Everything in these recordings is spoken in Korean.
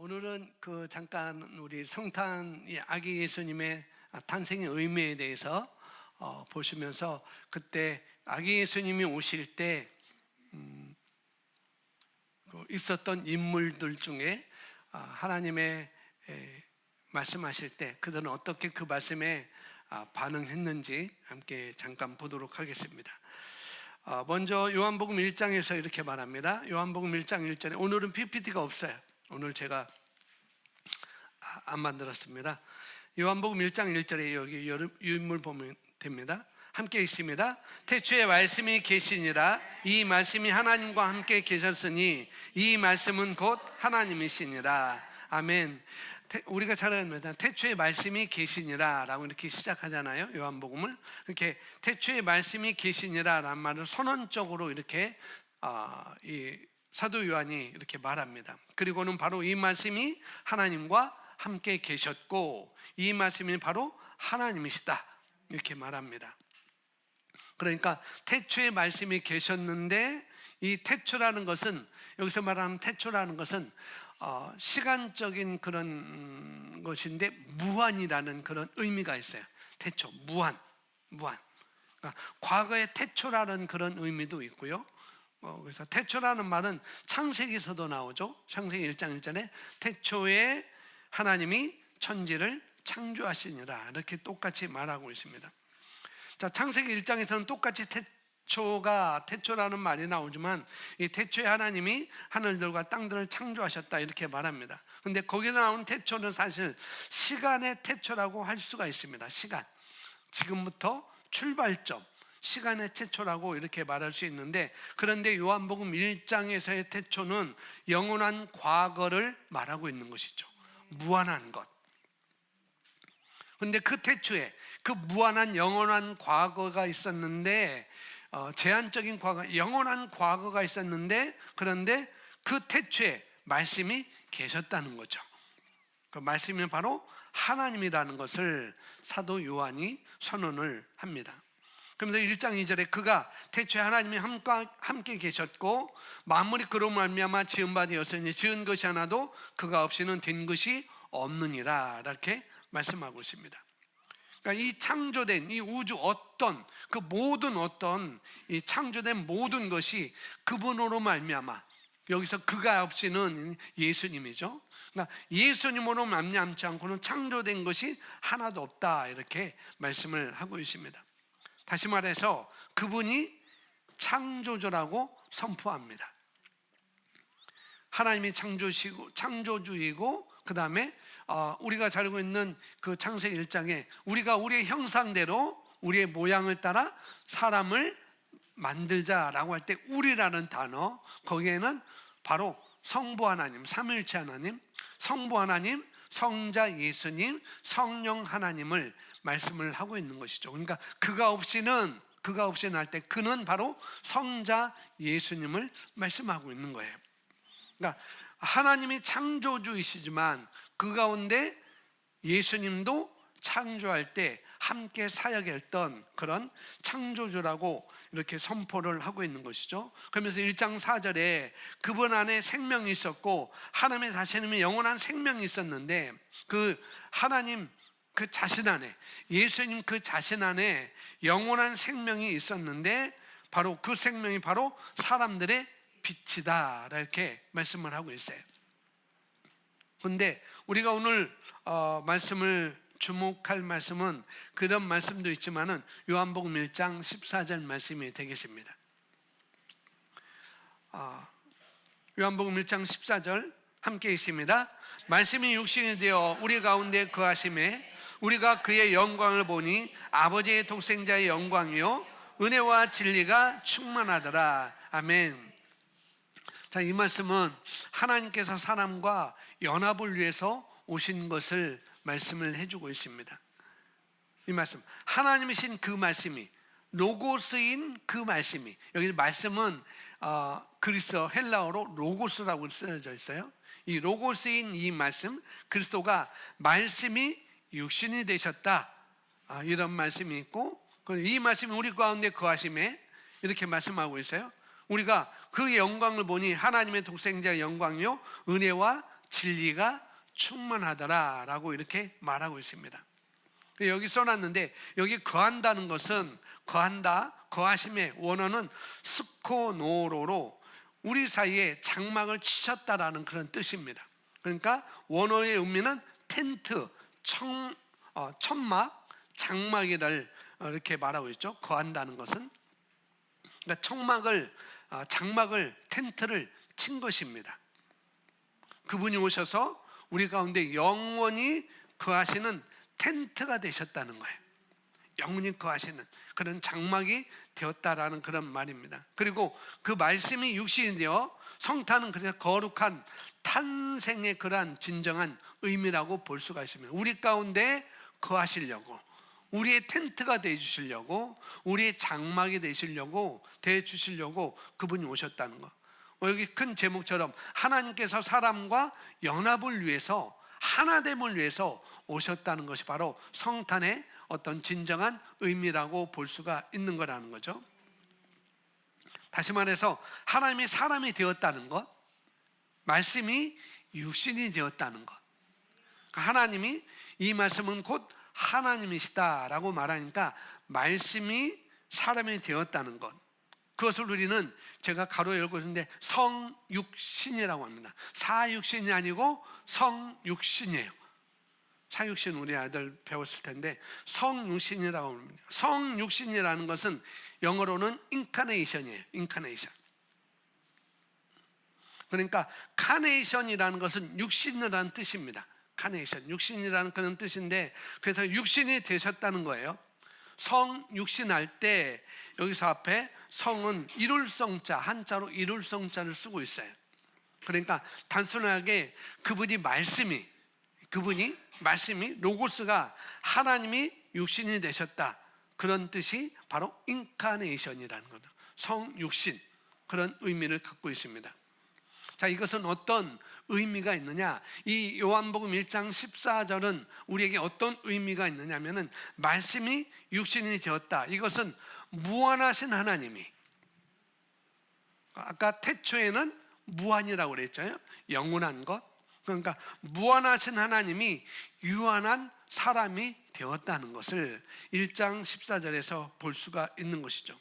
오늘은 잠깐 우리 성탄 아기 예수님의 탄생의 의미에 대해서 보시면서 그때 아기 예수님이 오실 때 있었던 인물들 중에 하나님의 말씀하실 때 그들은 어떻게 그 말씀에 반응했는지 함께 잠깐 보도록 하겠습니다. 먼저 요한복음 1장에서 이렇게 말합니다. 요한복음 1장 1절에 오늘은 PPT가 없어요. 오늘 제가 안 만들었습니다. 요한복음 1장 1절에 여기 유인물 보면 됩니다. 함께 있습니다. 태초에 말씀이 계시니라. 이 말씀이 하나님과 함께 계셨으니 이 말씀은 곧 하나님이시니라. 아멘. 우리가 잘 압니다. 태초에 말씀이 계시니라 라고 이렇게 시작하잖아요. 요한복음을. 이렇게 태초에 말씀이 계시니라 라는 말을 선언적으로 이렇게 이 사도 요한이 이렇게 말합니다. 그리고는 바로 이 말씀이 하나님과 함께 계셨고 이 말씀이 바로 하나님이시다 이렇게 말합니다. 그러니까 태초에 말씀이 계셨는데 이 태초라는 것은 여기서 말하는 태초라는 것은 시간적인 그런 것인데 무한이라는 그런 의미가 있어요. 태초, 무한. 그러니까 과거의 태초라는 그런 의미도 있고요. 그래서 태초라는 말은 창세기에서도 나오죠. 창세기 1장 1절에 태초에 하나님이 천지를 창조하시니라 이렇게 똑같이 말하고 있습니다. 자, 창세기 1장에서는 똑같이 태초라는 말이 나오지만 이 태초에 하나님이 하늘들과 땅들을 창조하셨다 이렇게 말합니다. 근데 거기서 나온 태초는 사실 시간의 태초라고 할 수가 있습니다. 시간, 지금부터 출발점, 시간의 태초라고 이렇게 말할 수 있는데, 그런데 요한복음 1장에서의 태초는 영원한 과거를 말하고 있는 것이죠. 무한한 것. 근데 그 태초에 그 무한한 영원한 과거가 있었는데, 제한적인 과거, 영원한 과거가 있었는데, 그런데 그 태초에 말씀이 계셨다는 거죠. 그 말씀이 바로 하나님이라는 것을 사도 요한이 선언을 합니다. 그러면서 1장 2절에 그가 태초에 하나님이 함께 계셨고 만물이 그로 말미암아 지은 바 되었으니 지은 것이 하나도 그가 없이는 된 것이 없느니라 이렇게 말씀하고 있습니다. 그러니까 이 창조된 이 우주 그 모든 이 창조된 모든 것이 그분으로 말미암아, 여기서 그가 없이는 예수님이죠. 그러니까 예수님으로 말미암지 않고는 창조된 것이 하나도 없다 이렇게 말씀을 하고 있습니다. 다시 말해서 그분이 창조주라고 선포합니다. 하나님이 창조주이고 그 다음에 우리가 잘 알고 있는 그 창세기 1장에 우리가 우리의 형상대로 우리의 모양을 따라 사람을 만들자라고 할 때 우리라는 단어, 거기에는 바로 성부 하나님, 삼위일체 하나님, 성부 하나님, 성자 예수님, 성령 하나님을 말씀을 하고 있는 것이죠. 그러니까 그가 없이는 할 때 그는 바로 성자 예수님을 말씀하고 있는 거예요. 그러니까 하나님이 창조주이시지만 그 가운데 예수님도 창조할 때 함께 사역했던 그런 창조주라고 이렇게 선포를 하고 있는 것이죠. 그러면서 1장 4절에 그분 안에 생명이 있었고 하나님의 자신이 영원한 생명이 있었는데 그 하나님 그 자신 안에, 예수님 그 자신 안에 영원한 생명이 있었는데 바로 그 생명이 바로 사람들의 빛이다 이렇게 말씀을 하고 있어요. 그런데 우리가 오늘 말씀을 주목할 말씀은 그런 말씀도 있지만은 요한복음 1장 14절 말씀이 되겠습니다. 요한복음 1장 14절 함께 있습니다. 말씀이 육신이 되어 우리 가운데 거하심에 우리가 그의 영광을 보니 아버지의 독생자의 영광이요 은혜와 진리가 충만하더라. 아멘. 자, 이 말씀은 하나님께서 사람과 연합을 위해서 오신 것을 말씀을 해주고 있습니다. 이 말씀, 하나님이신 그 말씀이, 로고스인 그 말씀이, 여기 말씀은 그리스어 헬라어로 로고스라고 쓰여져 있어요. 이 로고스인 이 말씀, 그리스도가 말씀이 육신이 되셨다, 이런 말씀이 있고, 이 말씀이 우리 가운데 거하심에 이렇게 말씀하고 있어요. 우리가 그 영광을 보니 하나님의 독생자의 영광이요 은혜와 진리가 충만하더라라고 이렇게 말하고 있습니다. 여기 써놨는데, 여기 거한다는 것은, 거한다, 거하심의 원어는 스코노로로 우리 사이에 장막을 치셨다라는 그런 뜻입니다. 그러니까 원어의 의미는 텐트, 천막, 장막이를 이렇게 말하고 있죠. 거한다는 것은, 그러니까 천막을, 장막을, 텐트를 친 것입니다. 그분이 오셔서 우리 가운데 영원히 거하시는 텐트가 되셨다는 거예요. 영원히 거하시는 그런 장막이 되었다라는 그런 말입니다. 그리고 그 말씀이 육신이 되어, 성탄은 그래서 거룩한 탄생의 그러한 진정한 의미라고 볼 수가 있습니다. 우리 가운데 거하시려고, 우리의 텐트가 되어주시려고, 우리의 장막이 되시려고, 되어주시려고 그분이 오셨다는 것. 여기 큰 제목처럼 하나님께서 사람과 연합을 위해서, 하나됨을 위해서 오셨다는 것이 바로 성탄의 어떤 진정한 의미라고 볼 수가 있는 거라는 거죠. 다시 말해서 하나님이 사람이 되었다는 것, 말씀이 육신이 되었다는 것. 하나님이, 이 말씀은 곧 하나님이시다라고 말하니까 말씀이 사람이 되었다는 것, 그것을 우리는, 제가 가로 열고 있는데 성육신이라고 합니다. 사육신이 아니고 성육신이에요. 사육신 우리 아들 배웠을 텐데 성육신이라고 합니다. 성육신이라는 것은 영어로는 인카네이션이에요. 인카네이션. 그러니까 카네이션이라는 것은 육신이라는 뜻입니다. 카네이션, 육신이라는 그런 뜻인데, 그래서 육신이 되셨다는 거예요. 성육신할 때 여기서 앞에 성은 이룰성자, 한자로 이룰성자를 쓰고 있어요. 그러니까 단순하게 그분이 말씀이 로고스가 하나님이 육신이 되셨다, 그런 뜻이 바로 인카네이션이라는 거죠. 성육신, 그런 의미를 갖고 있습니다. 자, 이것은 어떤 의미가 있느냐? 이 요한복음 1장 14절은 우리에게 어떤 의미가 있느냐 하면은, 말씀이 육신이 되었다, 이것은 무한하신 하나님이, 아까 태초에는 무한이라고 그랬잖아요. 영원한 것. 그러니까 무한하신 하나님이 유한한 사람이 되었다는 것을 1장 14절에서 볼 수가 있는 것이죠.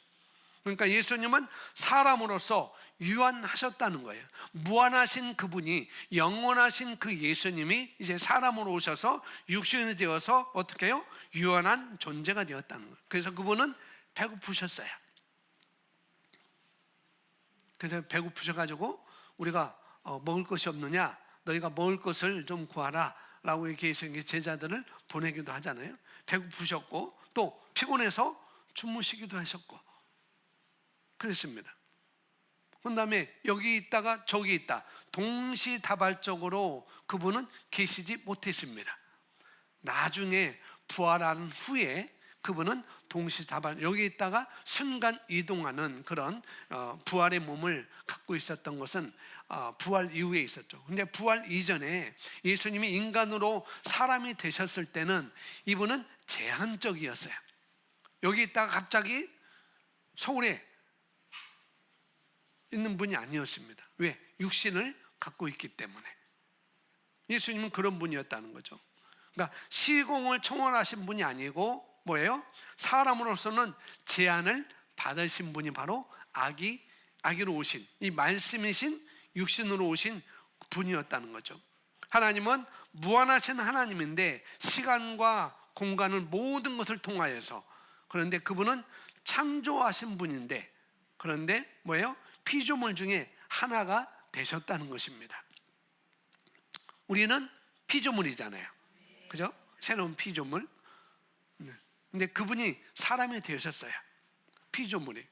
그러니까 예수님은 사람으로서 유한하셨다는 거예요. 무한하신 그분이, 영원하신 그 예수님이 이제 사람으로 오셔서 육신이 되어서 어떻게 해요? 유한한 존재가 되었다는 거예요. 그래서 그분은 배고프셨어요. 그래서 배고프셔가지고 우리가 먹을 것이 없느냐, 너희가 먹을 것을 좀 구하라 라고 이렇게 해서 제자들을 보내기도 하잖아요. 배고프셨고 또 피곤해서 주무시기도 하셨고 그렇습니다. 그 다음에 여기 있다가 저기 있다, 동시다발적으로 그분은 계시지 못했습니다. 나중에 부활한 후에 그분은 동시다발, 여기 있다가 순간 이동하는 그런 부활의 몸을 갖고 있었던 것은 부활 이후에 있었죠. 근데 부활 이전에 예수님이 인간으로 사람이 되셨을 때는 이분은 제한적이었어요. 여기 있다가 갑자기 서울에 있는 분이 아니었습니다. 왜? 육신을 갖고 있기 때문에. 예수님은 그런 분이었다는 거죠. 그러니까 시공을 청원하신 분이 아니고 뭐예요? 사람으로서는 제한을 받으신 분이 바로 아기로 오신, 이 말씀이신 육신으로 오신 분이었다는 거죠. 하나님은 무한하신 하나님인데 시간과 공간을 모든 것을 통하여서, 그런데 그분은 창조하신 분인데, 그런데 뭐예요? 피조물 중에 하나가 되셨다는 것입니다. 우리는 피조물이잖아요. 그죠? 새로운 피조물. 근데 그분이 사람이 되셨어요. 피조물이.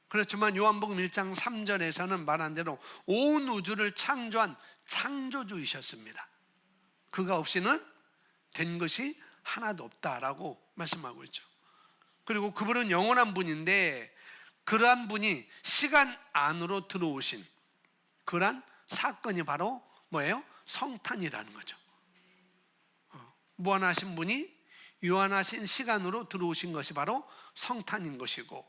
그렇지만 요한복음 1장 3절에서는 말한 대로 온 우주를 창조한 창조주이셨습니다. 그가 없이는 된 것이 하나도 없다라고 말씀하고 있죠. 그리고 그분은 영원한 분인데, 그러한 분이 시간 안으로 들어오신 그러한 사건이 바로 뭐예요? 성탄이라는 거죠. 무한하신 분이 유한하신 시간으로 들어오신 것이 바로 성탄인 것이고,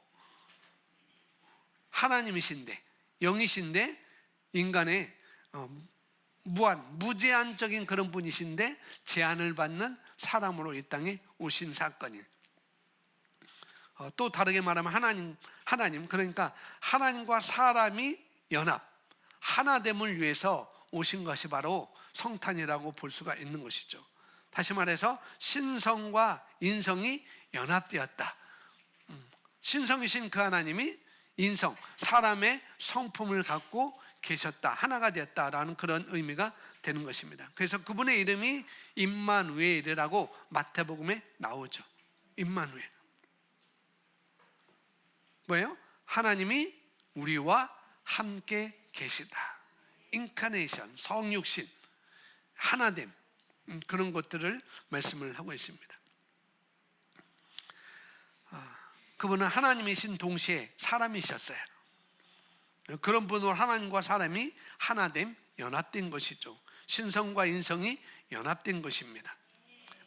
하나님이신데, 영이신데 인간의 무제한적인 그런 분이신데 제한을 받는 사람으로 이 땅에 오신 사건이에요. 또 다르게 말하면 하나님 그러니까 하나님과 사람이 연합, 하나됨을 위해서 오신 것이 바로 성탄이라고 볼 수가 있는 것이죠. 다시 말해서 신성과 인성이 연합되었다. 신성이신 그 하나님이 인성, 사람의 성품을 갖고 계셨다, 하나가 되었다라는 그런 의미가 되는 것입니다. 그래서 그분의 이름이 임마누엘이라고 마태복음에 나오죠. 임마누엘. 뭐예요? 하나님이 우리와 함께 계시다. 인카네이션, 성육신, 하나됨, 그런 것들을 말씀을 하고 있습니다. 그분은 하나님이신 동시에 사람이셨어요. 그런 분으로 하나님과 사람이 하나됨, 연합된 것이죠. 신성과 인성이 연합된 것입니다.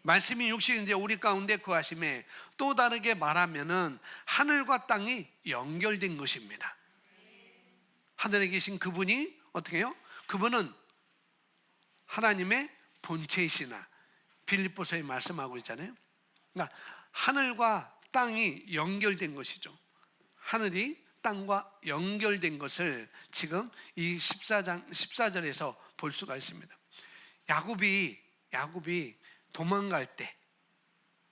말씀이 육신인데 우리 가운데 거하심에 또 다르게 말하면은 하늘과 땅이 연결된 것입니다. 하늘에 계신 그분이 어떻게 해요? 그분은 하나님의 본체이시나 빌립보서에 말씀하고 있잖아요. 그러니까 하늘과 땅이 연결된 것이죠. 하늘이 땅과 연결된 것을 지금 이 14절에서 볼 수가 있습니다. 야곱이 도망갈 때,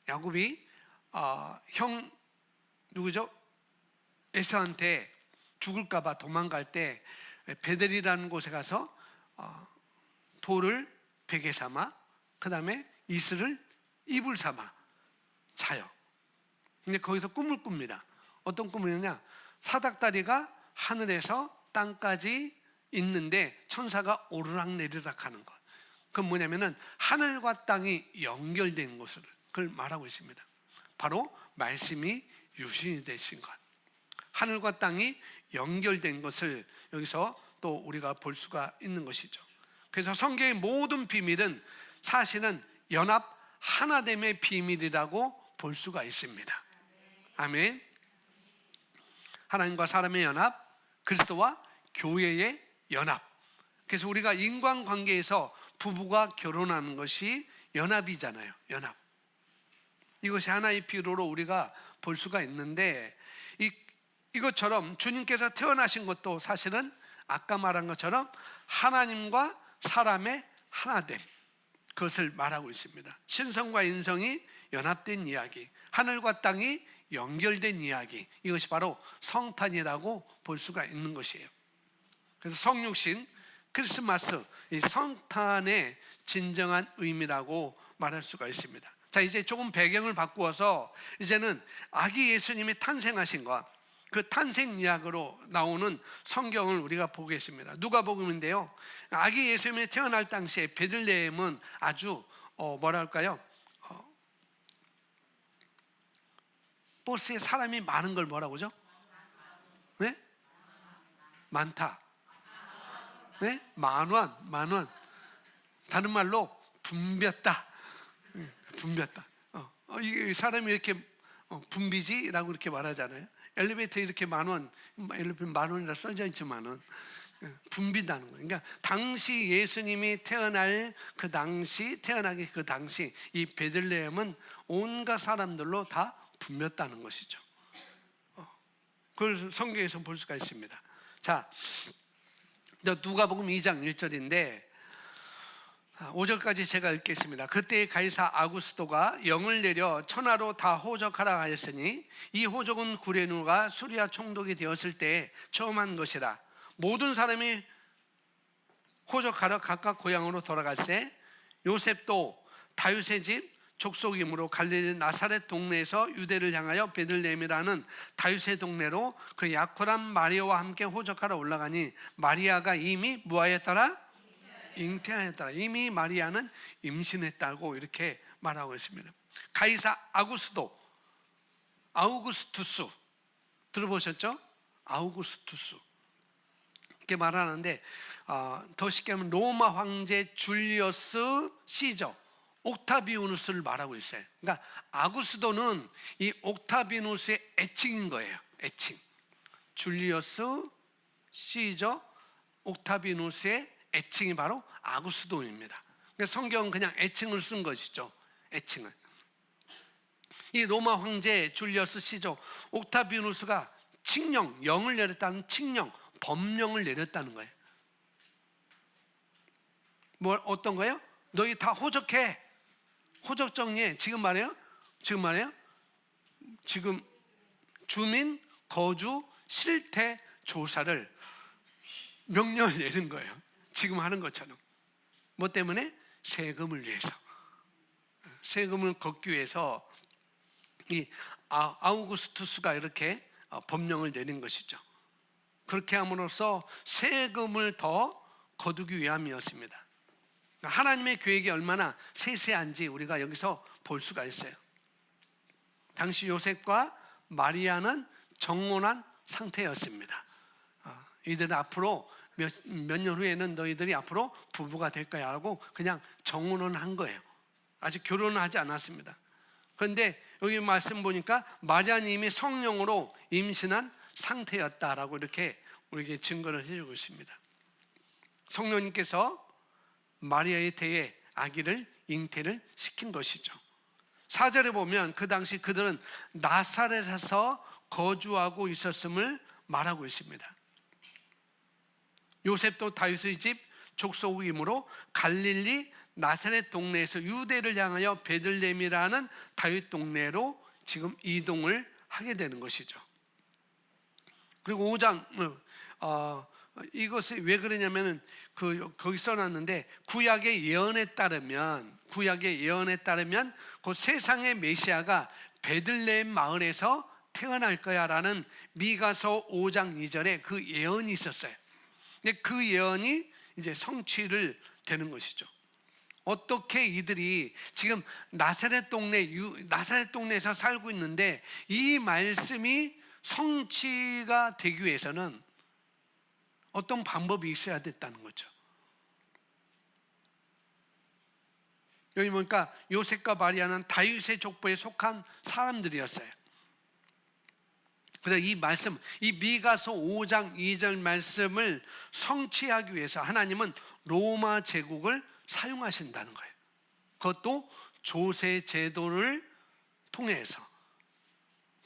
야곱이 형 누구죠? 에서한테 죽을까봐 도망갈 때 베델이라는 곳에 가서 돌을 베개 삼아, 그 다음에 이슬을 이불 삼아 자요. 근데 거기서 꿈을 꿉니다. 어떤 꿈이냐? 사닥다리가 하늘에서 땅까지 있는데 천사가 오르락내리락 하는 것. 그건 뭐냐면은 하늘과 땅이 연결된 것을 그걸 말하고 있습니다. 바로 말씀이 유신이 되신 것. 하늘과 땅이 연결된 것을 여기서 또 우리가 볼 수가 있는 것이죠. 그래서 성경의 모든 비밀은 사실은 연합 하나됨의 비밀이라고 볼 수가 있습니다. 아멘. 하나님과 사람의 연합, 그리스도와 교회의 연합. 그래서 우리가 인간관계에서 부부가 결혼하는 것이 연합이잖아요. 연합. 이것이 하나의 비유로 우리가 볼 수가 있는데 이것처럼 주님께서 태어나신 것도 사실은 아까 말한 것처럼 하나님과 사람의 하나됨, 그것을 말하고 있습니다. 신성과 인성이 연합된 이야기, 하늘과 땅이 연결된 이야기, 이것이 바로 성탄이라고 볼 수가 있는 것이에요. 그래서 성육신, 크리스마스, 이 성탄의 진정한 의미라고 말할 수가 있습니다. 자, 이제 조금 배경을 바꾸어서 이제는 아기 예수님이 탄생하신 것, 그 탄생 이야기로 나오는 성경을 우리가 보겠습니다. 누가복음인데요. 아기 예수님이 태어날 당시에 베들레헴은 아주 뭐랄까요? 버스에 사람이 많은 걸 뭐라고 하죠? 네? 많다. 네? 만원. 다른 말로 붐볐다. 붐볐다. 이게 사람이 이렇게 붐비지라고 이렇게 말하잖아요. 엘리베이터에 이렇게 엘리베이터 10,000원이라 써져 있지만은 붐빈다는 거예요. 그러니까 당시 예수님이 태어나기 그 당시 이 베들레헴은 온갖 사람들로 다 붐볐다는 것이죠. 그걸 성경에서 볼 수가 있습니다. 자, 누가복음 2장 1절인데 5절까지 제가 읽겠습니다. 그때 가이사 아구스도가 영을 내려 천하로 다 호적하라 하였으니 이 호적은 구레누가 수리아 총독이 되었을 때 처음 한 것이라. 모든 사람이 호적하러 각각 고향으로 돌아갈새 요셉도 다윗의 집 족속이므로 갈릴리 나사렛 동네에서 유대를 향하여 베들레헴이라는 다윗의 동네로 그 약혼한 마리아와 함께 호적하러 올라가니 마리아가 이미 무하였더라? 잉태하였더라. 이미 마리아는 임신했다고 이렇게 말하고 있습니다. 가이사 아우구스투스 들어보셨죠? 아우구스투스 이렇게 말하는데 더 쉽게 하면 로마 황제 줄리어스 시저 옥타비누스를 말하고 있어요. 그러니까 아구스도는 이 옥타비누스의 애칭인 거예요. 애칭. 줄리어스 시저 옥타비누스의 애칭이 바로 아구스도입니다. 성경은 그냥 애칭을 쓴 것이죠. 애칭을. 이 로마 황제 줄리어스 시조 옥타비누스가 칙령, 영을 내렸다는 칙령, 법령을 내렸다는 거예요. 어떤 거예요? 너희 다 호적해. 호적 정리해. 지금 말해요. 지금 주민 거주 실태 조사를 명령을 내린 거예요. 지금 하는 것처럼. 뭐 때문에? 세금을 위해서. 세금을 걷기 위해서 이 아우구스투스가 이렇게 법령을 내린 것이죠. 그렇게 함으로써 세금을 더 거두기 위함이었습니다. 하나님의 계획이 얼마나 세세한지 우리가 여기서 볼 수가 있어요. 당시 요셉과 마리아는 정혼한 상태였습니다. 이들은 앞으로 몇 년 후에는 너희들이 앞으로 부부가 될 거야 하고 그냥 정혼은 한 거예요. 아직 결혼은 하지 않았습니다. 그런데 여기 말씀 보니까 마리아는 이미 성령으로 임신한 상태였다라고 이렇게 우리에게 증거를 해주고 있습니다. 성령님께서 마리아의 태에 아기를 잉태를 시킨 것이죠. 4절에 보면 그 당시 그들은 나사렛에서 거주하고 있었음을 말하고 있습니다. 요셉도 다윗의 집 족속이므로 갈릴리 나사렛 동네에서 유대를 향하여 베들레헴이라는 다윗 동네로 지금 이동을 하게 되는 것이죠. 그리고 5장 이것이 왜 그러냐면은 거기 써놨는데 구약의 예언에 따르면 곧 세상의 메시아가 베들레헴 마을에서 태어날 거야라는 미가서 5장 2절에 그 예언이 있었어요. 근데 그 예언이 이제 성취를 되는 것이죠. 어떻게 이들이 지금 나사렛 동네에서 살고 있는데 이 말씀이 성취가 되기 위해서는 어떤 방법이 있어야 됐다는 거죠. 여기 보니까 요셉과 마리아는 다윗의 족보에 속한 사람들이었어요. 그래서 이 말씀, 이 미가서 5장 2절 말씀을 성취하기 위해서 하나님은 로마 제국을 사용하신다는 거예요. 그것도 조세 제도를 통해서.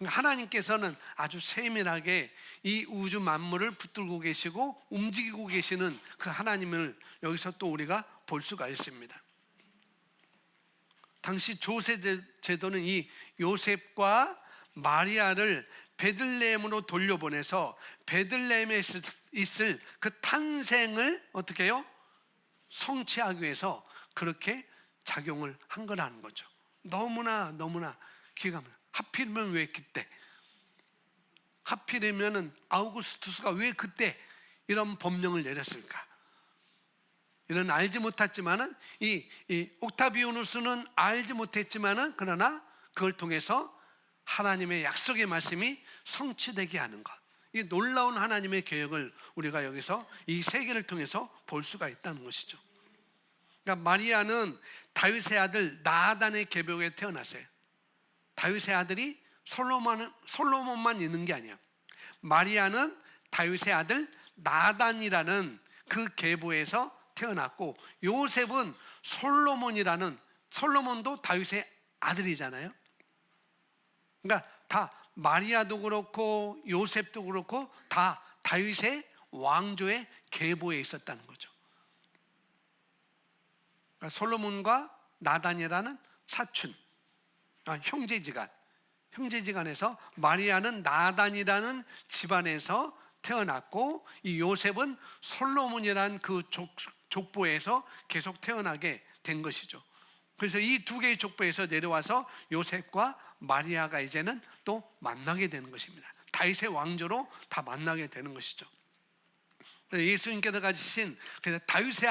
하나님께서는 아주 세밀하게 이 우주 만물을 붙들고 계시고 움직이고 계시는 그 하나님을 여기서 또 우리가 볼 수가 있습니다. 당시 조세 제도는 이 요셉과 마리아를 베들레헴으로 돌려보내서 베들레헴에 있을 그 탄생을 어떻게 해요? 성취하기 위해서 그렇게 작용을 한 거라는 거죠. 너무나 기가 막혀요. 하필이면 왜 그때? 하필이면 아우구스투스가 왜 그때 이런 법령을 내렸을까? 이런 알지 못했지만은 이 옥타비아누스는 알지 못했지만은 그러나 그걸 통해서 하나님의 약속의 말씀이 성취되게 하는 것. 이 놀라운 하나님의 계획을 우리가 여기서 이 세계를 통해서 볼 수가 있다는 것이죠. 그러니까 마리아는 다윗의 아들 나단의 계보에 태어났어요. 다윗의 아들이 솔로몬만 있는 게 아니야. 마리아는 다윗의 아들 나단이라는 그 계보에서 태어났고, 요셉은 솔로몬도 다윗의 아들이잖아요. 그러니까 다 마리아도 그렇고 요셉도 그렇고 다 다윗의 왕조의 계보에 있었다는 거죠. 그러니까 솔로몬과 나단이라는 사촌, 형제지간에서 마리아는 나단이라는 집안에서 태어났고, 이 요셉은 솔로몬이라는 그 족보에서 계속 태어나게 된 것이죠. 그래서 이 두 개의 족보에서 내려와서 요셉과 마리아가 이제는 또 만나게 되는 것입니다. 다윗의 왕조로 다 만나게 되는 것이죠. 예수님께서 가지신 그래서 다윗의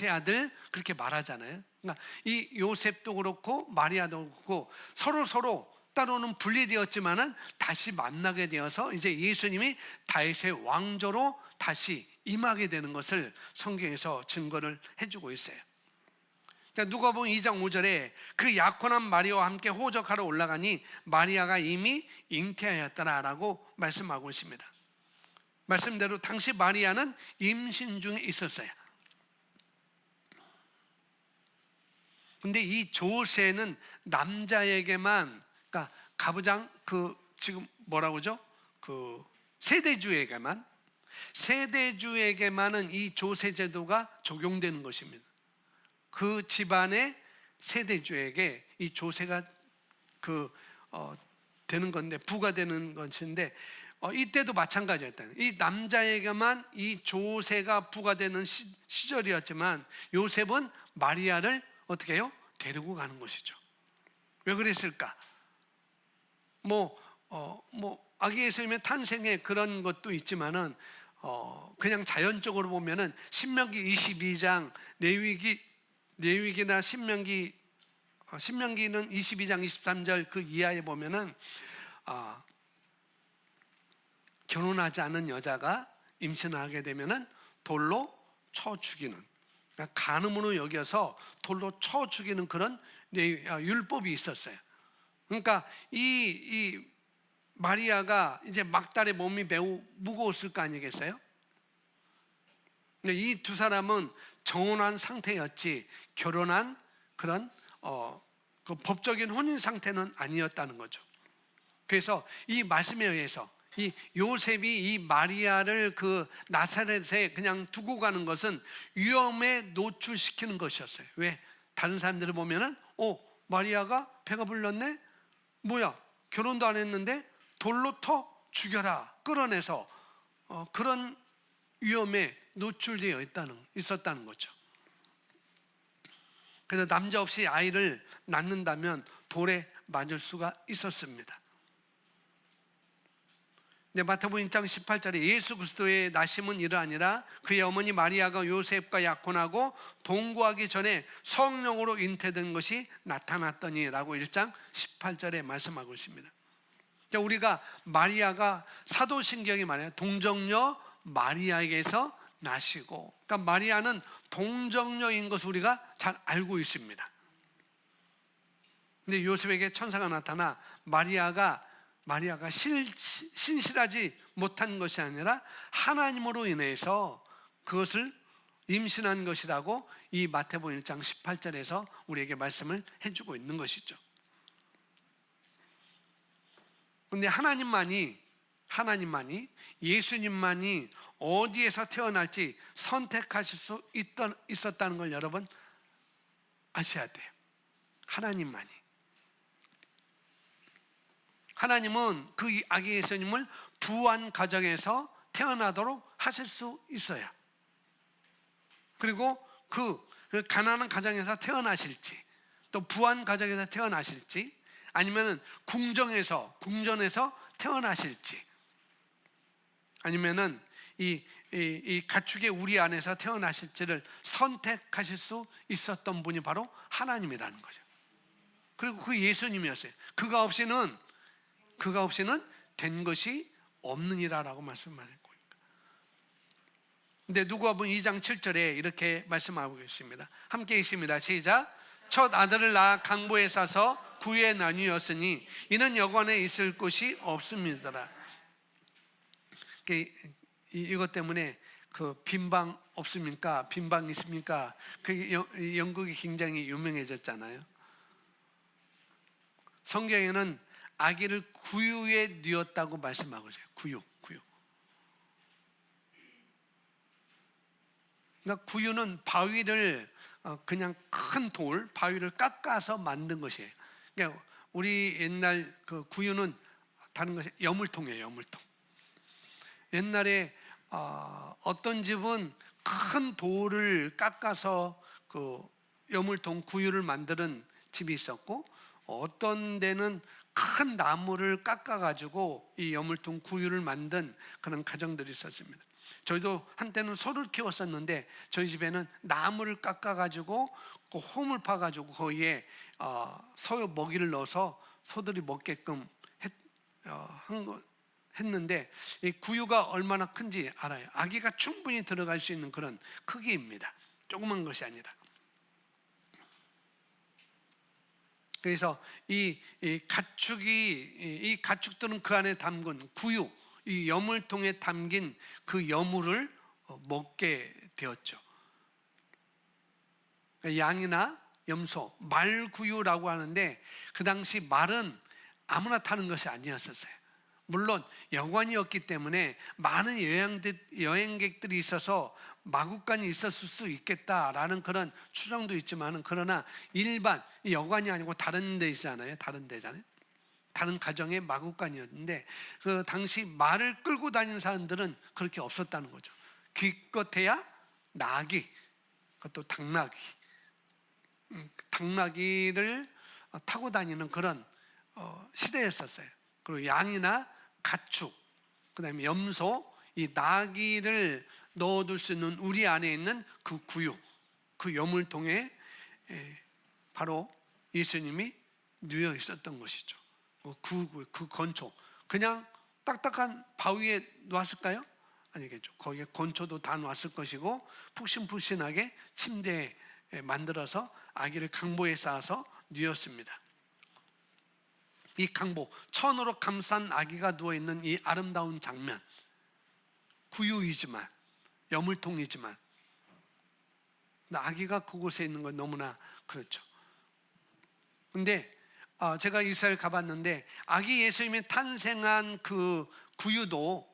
아들 그렇게 말하잖아요. 그러니까 이 요셉도 그렇고 마리아도 그렇고 서로 따로는 분리되었지만은 다시 만나게 되어서 이제 예수님이 다윗의 왕조로 다시 임하게 되는 것을 성경에서 증거를 해주고 있어요. 누가복음 2장 5절에 그 약혼한 마리아와 함께 호적하러 올라가니 마리아가 이미 잉태하였더라라고 말씀하고 있습니다. 말씀대로 당시 마리아는 임신 중에 있었어요. 근데 이 조세는 남자에게만, 그러니까 가부장 지금 뭐라고 그러죠? 세대주에게만은 이 조세 제도가 적용되는 것입니다. 그 집안의 세대주에게 이 조세가 되는 건데, 부과되는 것인데, 이때도 마찬가지였다. 이 남자에게만 이 조세가 부과되는 시절이었지만 요셉은 마리아를 어떻게 해요? 데리고 가는 것이죠. 왜 그랬을까? 아기 예수님의 탄생에 그런 것도 있지만은 그냥 자연적으로 보면은 신명기 22장, 레위기나 신명기는 22장 23절 그 이하에 보면은 결혼하지 않은 여자가 임신하게 되면은 돌로 쳐 죽이는, 그러니까 간음으로 여겨서 돌로 쳐 죽이는 그런 율법이 있었어요. 그러니까 이 마리아가 이제 막달의 몸이 매우 무거웠을 거 아니겠어요? 이 두 사람은 정혼한 상태였지 결혼한 그런 그 법적인 혼인 상태는 아니었다는 거죠. 그래서 이 말씀에 의해서 이 요셉이 이 마리아를 그 나사렛에 그냥 두고 가는 것은 위험에 노출시키는 것이었어요. 왜? 다른 사람들을 보면은 마리아가 배가 불렀네? 뭐야, 결혼도 안 했는데 돌로 터 죽여라, 끌어내서 그런 위험에 노출되어 있었다는 거죠. 그래서 남자 없이 아이를 낳는다면 돌에 맞을 수가 있었습니다. 마태복음 1장 18절에 예수 그리스도의 나심은 이러하니라 그의 어머니 마리아가 요셉과 약혼하고 동거하기 전에 성령으로 잉태된 것이 나타났더니 라고 1장 18절에 말씀하고 있습니다. 우리가 마리아가 사도신경이 말해요. 동정녀 마리아에게서 나시고, 그러니까 마리아는 동정녀인 것을 우리가 잘 알고 있습니다. 근데 요셉에게 천사가 나타나 마리아가 신실하지 못한 것이 아니라 하나님으로 인해서 그것을 임신한 것이라고 이 마태복음 1장 18절에서 우리에게 말씀을 해주고 있는 것이죠. 그런데 하나님만이 예수님만이 어디에서 태어날지 선택하실 수 있었다는 걸 여러분 아셔야 돼요. 하나님은 그 아기 예수님을 부한 가정에서 태어나도록 하실 수 있어요. 그리고 그 가난한 가정에서 태어나실지, 또 부한 가정에서 태어나실지, 아니면은 궁전에서 태어나실지, 아니면은 이 가축의 우리 안에서 태어나실지를 선택하실 수 있었던 분이 바로 하나님이라는 거죠. 그리고 그 예수님이었어요. 그가 없이는 된 것이 없느니라라고 말씀하는 거예요. 근데 누가복음 2장 7절에 이렇게 말씀하고 계십니다. 함께 읽습니다. 시작. 첫 아들을 낳아 강보에 싸서 구유에 나뉘었으니 이는 여관에 있을 곳이 없습니다. 이것 때문에 그 빈방 없습니까? 빈방 있습니까? 그 영국이 굉장히 유명해졌잖아요. 성경에는 아기를 구유에 뉘었다고 말씀하고 있어요. 구유. 그러니까 구유는 바위를 그냥 큰 바위를 깎아서 만든 것이에요. 그러니까 우리 옛날 그 구유는 다른 것이 여물통이에요. 여물통. 옛날에 어떤 집은 큰 돌을 깎아서 그 여물통 구유를 만드는 집이 있었고, 어떤 데는 큰 나무를 깎아가지고 이 여물통 구유를 만든 그런 가정들이 있었습니다. 저희도 한때는 소를 키웠었는데 저희 집에는 나무를 깎아가지고 그 홈을 파가지고 거기에 소 먹이를 넣어서 소들이 먹게끔 했는데 이 구유가 얼마나 큰지 알아요. 아기가 충분히 들어갈 수 있는 그런 크기입니다. 조그만 것이 아니라. 그래서 이 가축들은 그 안에 담근 구유, 이 여물통에 담긴 그 여물을 먹게 되었죠. 양이나 염소, 말구유라고 하는데 그 당시 말은 아무나 타는 것이 아니었었어요. 물론 여관이었기 때문에 많은 여행객들이 있어서 마구간이 있었을 수 있겠다라는 그런 추정도 있지만, 그러나 일반 여관이 아니고 다른 데잖아요. 다른 데잖아요. 다른 가정의 마구간이었는데 그 당시 말을 끌고 다니는 사람들은 그렇게 없었다는 거죠. 기껏해야 나귀, 그것도 당나귀를 타고 다니는 그런 시대였었어요. 그리고 양이나 가축, 그다음에 염소, 이 나귀를 넣어둘 수 있는 우리 안에 있는 그 구유, 그 여물통에 바로 예수님이 누워 있었던 것이죠. 그 건초, 그냥 딱딱한 바위에 놓았을까요? 아니겠죠. 거기에 건초도 다 놓았을 것이고 푹신푹신하게 침대에 만들어서 아기를 강보에 쌓아서 누웠습니다. 이 강보, 천으로 감싼 아기가 누워있는 이 아름다운 장면, 구유이지만 여물통이지만 아기가 그곳에 있는 건 너무나 그렇죠. 근데 제가 이스라엘 가봤는데 아기 예수님이 탄생한 그 구유도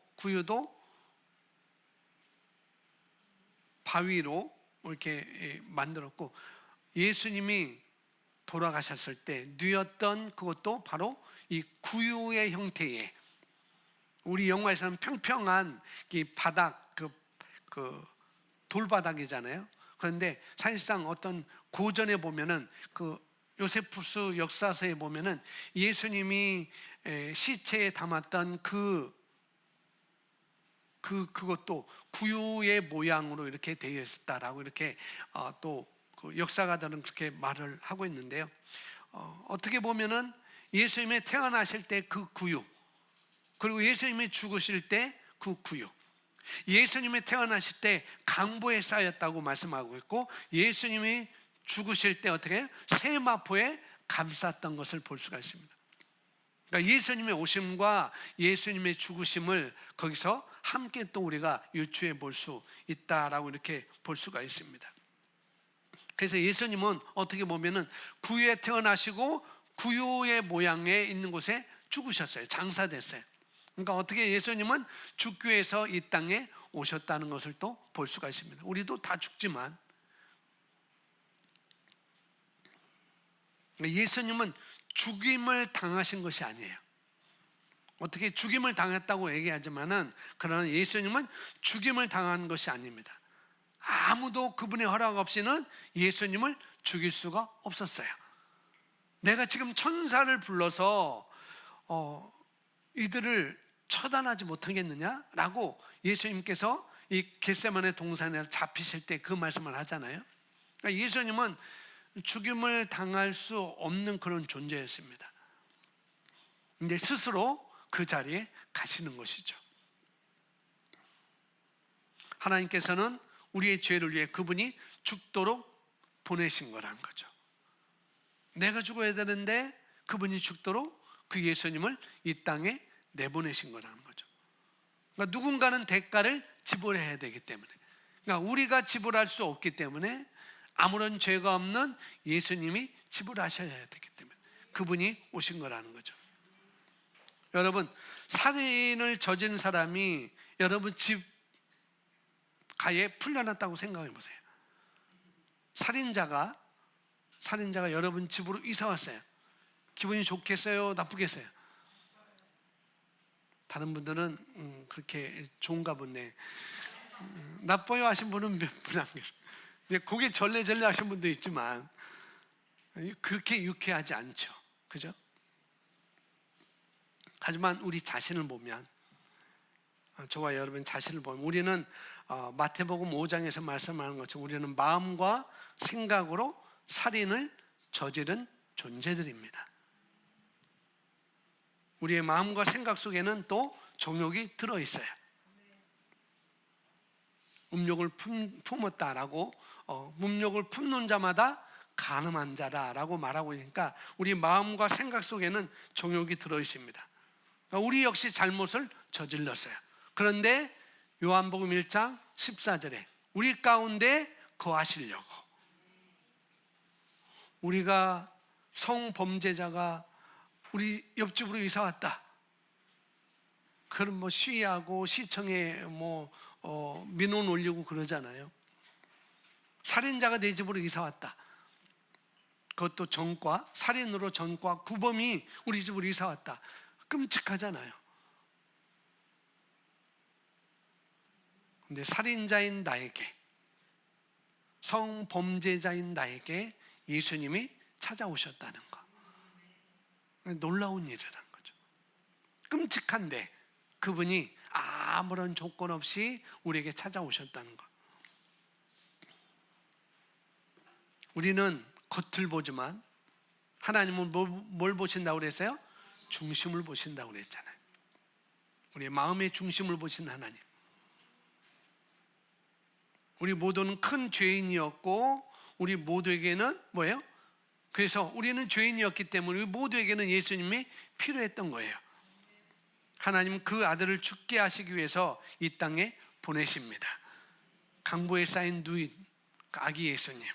바위로 이렇게 만들었고, 예수님이 돌아가셨을 때 누웠던 그것도 바로 이 구유의 형태의, 우리 영화에서는 평평한 이 바닥, 그 돌바닥이잖아요. 그런데 사실상 어떤 고전에 보면은 그 요세푸스 역사서에 보면은 예수님이 시체에 담았던 그것도 구유의 모양으로 이렇게 되어 있었다라고 이렇게 또 그 역사가들은 그렇게 말을 하고 있는데요. 어떻게 보면은 예수님이 태어나실 때 그 구유, 그리고 예수님이 죽으실 때 그 구유, 예수님이 태어나실 때 강보에 쌓였다고 말씀하고 있고, 예수님이 죽으실 때 어떻게 해요? 세마포에 감쌌던 것을 볼 수가 있습니다. 그러니까 예수님의 오심과 예수님의 죽으심을 거기서 함께 또 우리가 유추해 볼 수 있다라고 이렇게 볼 수가 있습니다. 그래서 예수님은 어떻게 보면은 구유에 태어나시고 구유의 모양에 있는 곳에 죽으셨어요. 장사됐어요. 그러니까 어떻게 예수님은 죽교에서 이 땅에 오셨다는 것을 또 볼 수가 있습니다. 우리도 다 죽지만 예수님은 죽임을 당하신 것이 아니에요. 어떻게 죽임을 당했다고 얘기하지만은, 그러나 예수님은 죽임을 당한 것이 아닙니다. 아무도 그분의 허락 없이는 예수님을 죽일 수가 없었어요. 내가 지금 천사를 불러서 이들을 처단하지 못하겠느냐라고 예수님께서 이 겟세마네 동산에 잡히실 때 그 말씀을 하잖아요. 그러니까 예수님은 죽임을 당할 수 없는 그런 존재였습니다. 근데 스스로 그 자리에 가시는 것이죠. 하나님께서는 우리의 죄를 위해 그분이 죽도록 보내신 거라는 거죠. 내가 죽어야 되는데 그분이 죽도록 그 예수님을 이 땅에 내보내신 거라는 거죠. 그러니까 누군가는 대가를 지불해야 되기 때문에, 그러니까 우리가 지불할 수 없기 때문에 아무런 죄가 없는 예수님이 지불하셔야 되기 때문에 그분이 오신 거라는 거죠. 여러분, 살인을 저지른 사람이 여러분 집 가에 풀려났다고 생각해 보세요. 살인자가 여러분 집으로 이사 왔어요. 기분이 좋겠어요? 나쁘겠어요? 다른 분들은 그렇게 좋은가 보네. 나빠요 하신 분은 몇 분 안 계세요. 고개 절레절레 하신 분도 있지만 그렇게 유쾌하지 않죠. 그죠? 하지만 우리 자신을 보면, 저와 여러분 자신을 보면, 우리는 마태복음 5장에서 말씀하는 것처럼 우리는 마음과 생각으로 살인을 저지른 존재들입니다. 우리의 마음과 생각 속에는 또 정욕이 들어있어요. 음욕을 품었다라고, 음욕을 품는 자마다 간음한 자라라고 말하고 있으니까 우리 마음과 생각 속에는 정욕이 들어있습니다. 우리 역시 잘못을 저질렀어요. 그런데 요한복음 1장 14절에 우리 가운데 거하시려고, 우리가 성범죄자가 우리 옆집으로 이사 왔다. 그럼 시위하고 시청에 민원 올리고 그러잖아요. 살인자가 내 집으로 이사 왔다. 그것도 전과, 살인으로 전과, 구범이 우리 집으로 이사 왔다. 끔찍하잖아요. 근데 살인자인 나에게, 성범죄자인 나에게 예수님이 찾아오셨다는 거, 놀라운 일이라는 거죠. 끔찍한데 그분이 아무런 조건 없이 우리에게 찾아오셨다는 거. 우리는 겉을 보지만 하나님은 뭘 보신다고 그랬어요? 중심을 보신다고 그랬잖아요. 우리의 마음의 중심을 보신 하나님. 우리 모두는 큰 죄인이었고 우리 모두에게는 뭐예요? 그래서 우리는 죄인이었기 때문에 우리 모두에게는 예수님이 필요했던 거예요. 하나님은 그 아들을 죽게 하시기 위해서 이 땅에 보내십니다. 강보에 쌓인 누이, 아기 예수님.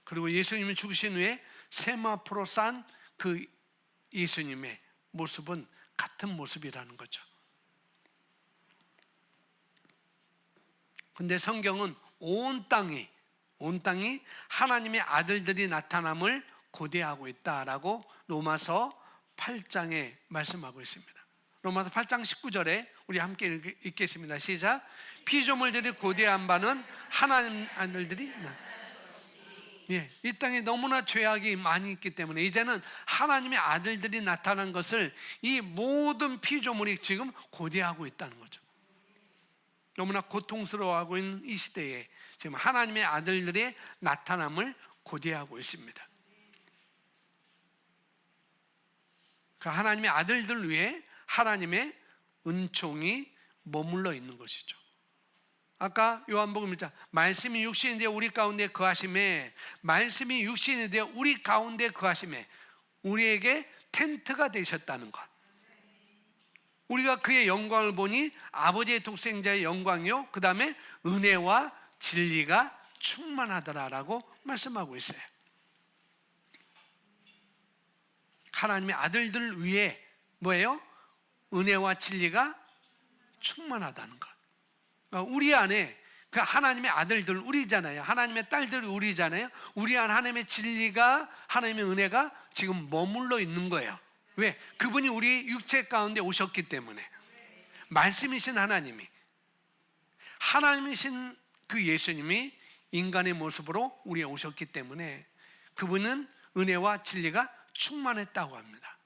그리고 예수님이 죽으신 후에 세마포로 싼 그 예수님의 모습은 같은 모습이라는 거죠. 근데 성경은 온 땅이 하나님의 아들들이 나타남을 고대하고 있다라고 로마서 8장에 말씀하고 있습니다. 로마서 8장 19절에 우리 함께 읽겠습니다. 시작. 피조물들이 고대한 바는 하나님 아들들이 이 땅에 너무나 죄악이 많이 있기 때문에 이제는 하나님의 아들들이 나타난 것을 이 모든 피조물이 지금 고대하고 있다는 거죠. 너무나 고통스러워하고 있는 이 시대에 지금 하나님의 아들들의 나타남을 고대하고 있습니다. 그 하나님의 아들들 위에 하나님의 은총이 머물러 있는 것이죠. 아까 요한복음 1장 말씀이 육신이 되어 우리 가운데 거하심에, 말씀이 육신이 되어 우리 가운데 거하심에 우리에게 텐트가 되셨다는 것. 우리가 그의 영광을 보니 아버지의 독생자의 영광이요 그 다음에 은혜와 진리가 충만하더라라고 말씀하고 있어요. 하나님의 아들들 위에 뭐예요? 은혜와 진리가 충만하다는 것. 그러니까 우리 안에 그 하나님의 아들들 우리잖아요. 하나님의 딸들 우리잖아요. 우리 안 하나님의 진리가, 하나님의 은혜가 지금 머물러 있는 거예요. 왜? 그분이 우리 육체 가운데 오셨기 때문에. 말씀이신 하나님이신 그 예수님이 인간의 모습으로 우리에 오셨기 때문에 그분은 은혜와 진리가 충만했다고 합니다.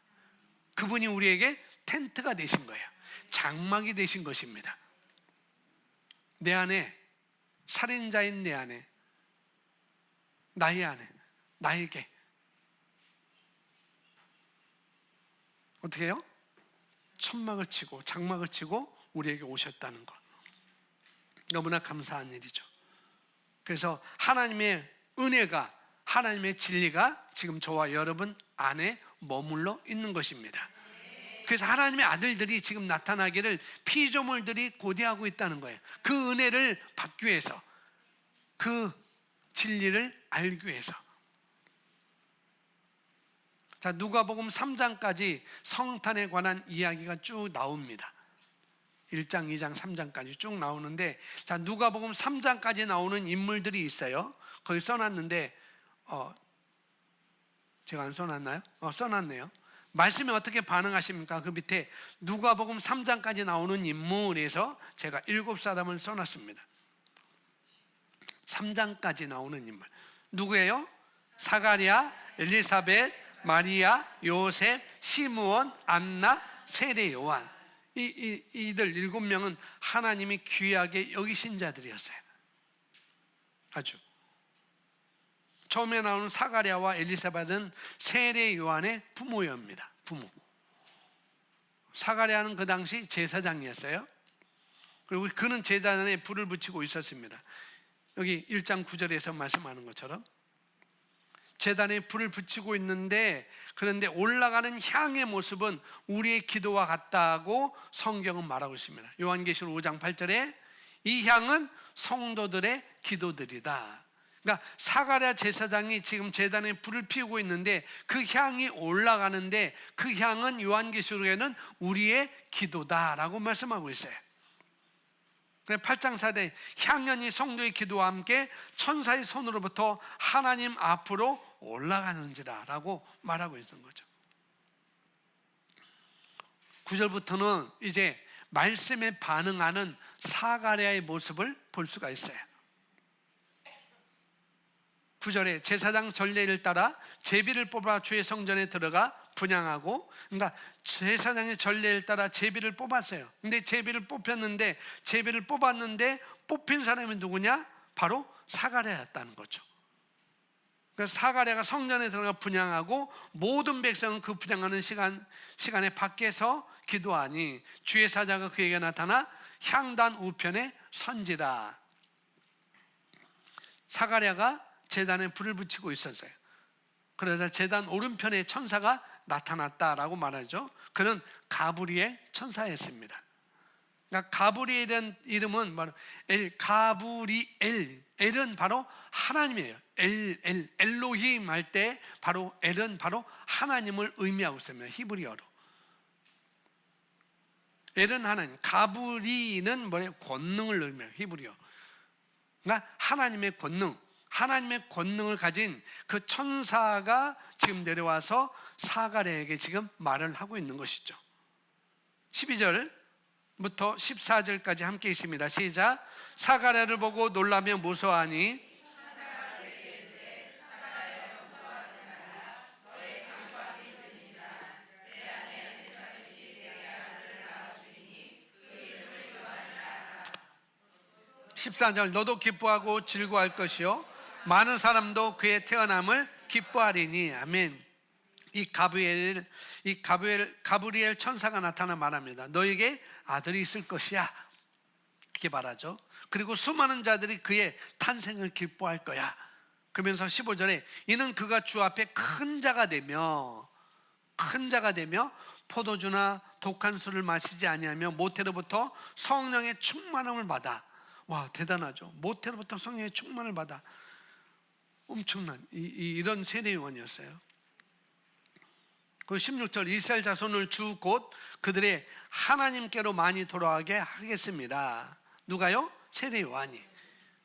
그분이 우리에게 텐트가 되신 거예요. 장막이 되신 것입니다. 내 안에, 살인자인 내 안에, 나의 안에, 나에게 어떻게 해요? 천막을 치고 장막을 치고 우리에게 오셨다는 것. 너무나 감사한 일이죠. 그래서 하나님의 은혜가, 하나님의 진리가 지금 저와 여러분 안에 머물러 있는 것입니다. 그래서 하나님의 아들들이 지금 나타나기를 피조물들이 고대하고 있다는 거예요. 그 은혜를 받기 위해서, 그 진리를 알기 위해서. 자, 누가복음 3장까지 성탄에 관한 이야기가 쭉 나옵니다. 1장, 2장, 3장까지 쭉 나오는데, 자, 누가복음 3장까지 나오는 인물들이 있어요. 거기 써놨는데 제가 안 써놨나요? 써놨네요. 말씀에 어떻게 반응하십니까? 그 밑에 누가복음 3장까지 나오는 인물에서 제가 7사람을 써놨습니다. 3장까지 나오는 인물 누구예요? 사가랴, 엘리사벳, 마리아, 요셉, 시므온, 안나, 세례 요한. 이들 7명은 하나님이 귀하게 여기신 자들이었어요. 아주 처음에 나오는 사가랴와 엘리사벳은 세례 요한의 부모입니다. 부모. 사가랴는 그 당시 제사장이었어요. 그리고 그는 제단에 불을 붙이고 있었습니다. 여기 1장 9절에서 말씀하는 것처럼 제단에 불을 붙이고 있는데, 그런데 올라가는 향의 모습은 우리의 기도와 같다고 성경은 말하고 있습니다. 요한계시록 5장 8절에 이 향은 성도들의 기도들이다. 그러니까 사가랴 제사장이 지금 제단에 불을 피우고 있는데 그 향이 올라가는데, 그 향은 요한계시록에는 우리의 기도다라고 말씀하고 있어요. 8장 4대 향연이 성도의 기도와 함께 천사의 손으로부터 하나님 앞으로 올라가는지라 라고 말하고 있는 거죠. 9절부터는 이제 말씀에 반응하는 사가랴의 모습을 볼 수가 있어요. 9절에 제사장 전례를 따라 제비를 뽑아 주의 성전에 들어가 분향하고, 그러니까 제사장의 전례를 따라 제비를 뽑았어요. 근데 제비를 뽑았는데 뽑힌 사람이 누구냐? 바로 사가랴였다는 거죠. 그래서 사가랴가 성전에 들어가 분향하고 모든 백성은 그 분향하는 시간에 밖에서 기도하니 주의 사자가 그에게 나타나 향단 우편에 선지라. 사가랴가 제단에 불을 붙이고 있었어요. 그래서 제단 오른편에 천사가 나타났다라고 말하죠. 그는 가브리엘 천사였습니다. 그러니까 가브리엘이라는 이름은 바로 가브리엘, 엘은 바로 하나님이에요. 엘로힘 할 때 바로 엘은 바로 하나님을 의미하고 있습니다. 히브리어로. 엘은 하나님, 가브리는 뭐래요? 권능을 의미해요. 히브리어. 그러니까 하나님의 권능, 하나님의 권능을 가진 그 천사가 지금 내려와서 사가랴에게 지금 말을 하고 있는 것이죠. 12절부터 14절까지 함께 있습니다. 시작. 사가랴를 보고 놀라며 무서워하니 (14절) 너도 기뻐하고 즐거워할 것이요 많은 사람도 그의 태어남을 기뻐하리니. 아멘. 이 가브리엘 천사가 나타나 말합니다. 너에게 아들이 있을 것이야, 그렇게 말하죠. 그리고 수많은 자들이 그의 탄생을 기뻐할 거야. 그러면서 15절에 이는 그가 주 앞에 큰 자가 되며 포도주나 독한 술을 마시지 아니하며 모태로부터 성령의 충만함을 받아. 와, 대단하죠. 모태로부터 성령의 충만을 받아. 엄청난 이런 세례 요한이었어요. 그 16절 이스라엘 자손을 주 곧 그들의 하나님께로 많이 돌아가게 하겠습니다. 누가요? 세례 요한이.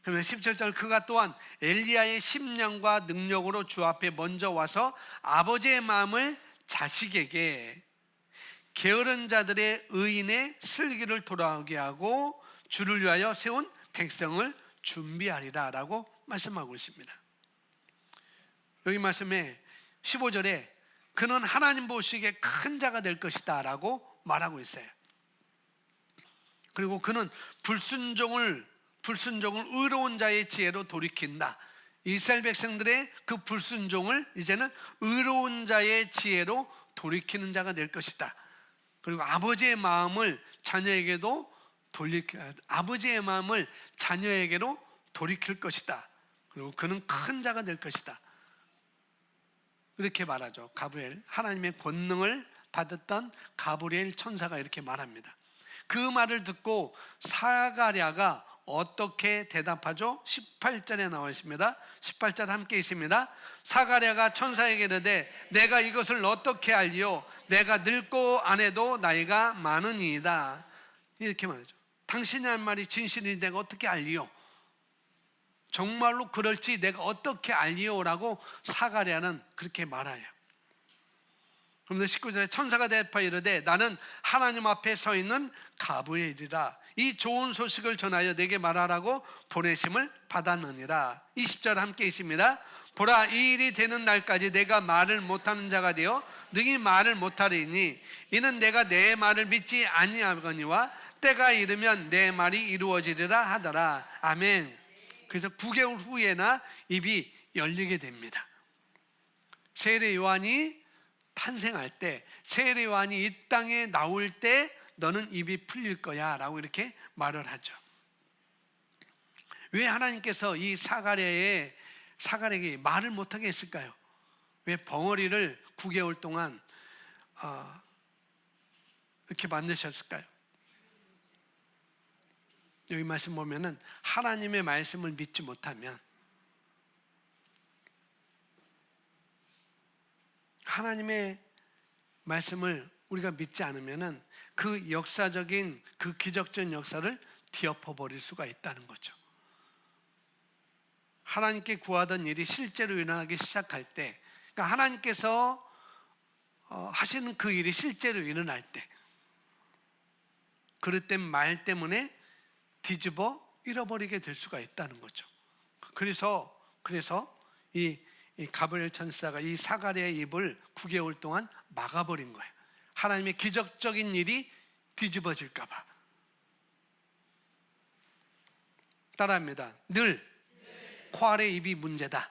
그러면 17절 그가 또한 엘리야의 심령과 능력으로 주 앞에 먼저 와서 아버지의 마음을 자식에게, 게으른 자들의 의인의 슬기를 돌아오게 하고 주를 위하여 세운 백성을 준비하리라 라고 말씀하고 있습니다. 여기 말씀에 15절에 그는 하나님 보시기에 큰 자가 될 것이다 라고 말하고 있어요. 그리고 그는 불순종을 의로운 자의 지혜로 돌이킨다. 이스라엘 백성들의 그 불순종을 이제는 의로운 자의 지혜로 돌이키는 자가 될 것이다. 그리고 아버지의 마음을 자녀에게로 돌이킬 것이다. 그리고 그는 큰 자가 될 것이다. 이렇게 말하죠. 가브리엘, 하나님의 권능을 받았던 가브리엘 천사가 이렇게 말합니다. 그 말을 듣고 사가랴가 어떻게 대답하죠? 18절에 나와 있습니다. 18절 함께 있습니다. 사가랴가 천사에게 이르되 내가 이것을 어떻게 알리요? 내가 늙고 아내도 나이가 많으니이다. 이렇게 말하죠. 당신이 한 말이 진실인지 내가 어떻게 알리요? 정말로 그럴지 내가 어떻게 알리요라고 사가랴는 그렇게 말해요. 그런데 19절에 천사가 대답하여 이르되 나는 하나님 앞에 서 있는 가브리엘이라. 이 좋은 소식을 전하여 내게 말하라고 보내심을 받았느니라. 20절 함께 있습니다. 보라, 이 일이 되는 날까지 내가 말을 못하는 자가 되어 능히 말을 못하리니 이는 내가 내 말을 믿지 아니하거니와 때가 이르면 내 말이 이루어지리라 하더라. 아멘. 그래서 9개월 후에나 입이 열리게 됩니다. 세례 요한이 탄생할 때, 세례 요한이 이 땅에 나올 때 너는 입이 풀릴 거야 라고 이렇게 말을 하죠. 왜 하나님께서 이 사가랴에게 말을 못하게 했을까요? 왜 벙어리를 9개월 동안 이렇게 만드셨을까요? 여기 말씀 보면은 하나님의 말씀을 믿지 못하면, 하나님의 말씀을 우리가 믿지 않으면은 그 역사적인, 그 기적적인 역사를 뒤엎어버릴 수가 있다는 거죠. 하나님께 구하던 일이 실제로 일어나기 시작할 때, 그러니까 하나님께서 하시는 그 일이 실제로 일어날 때, 그릇된 말 때문에 뒤집어 잃어버리게 될 수가 있다는 거죠. 그래서 이 가브리엘 천사가 이 사가랴의 입을 9개월 동안 막아버린 거예요. 하나님의 기적적인 일이 뒤집어질까 봐. 따라합니다. 늘 코 입이 문제다.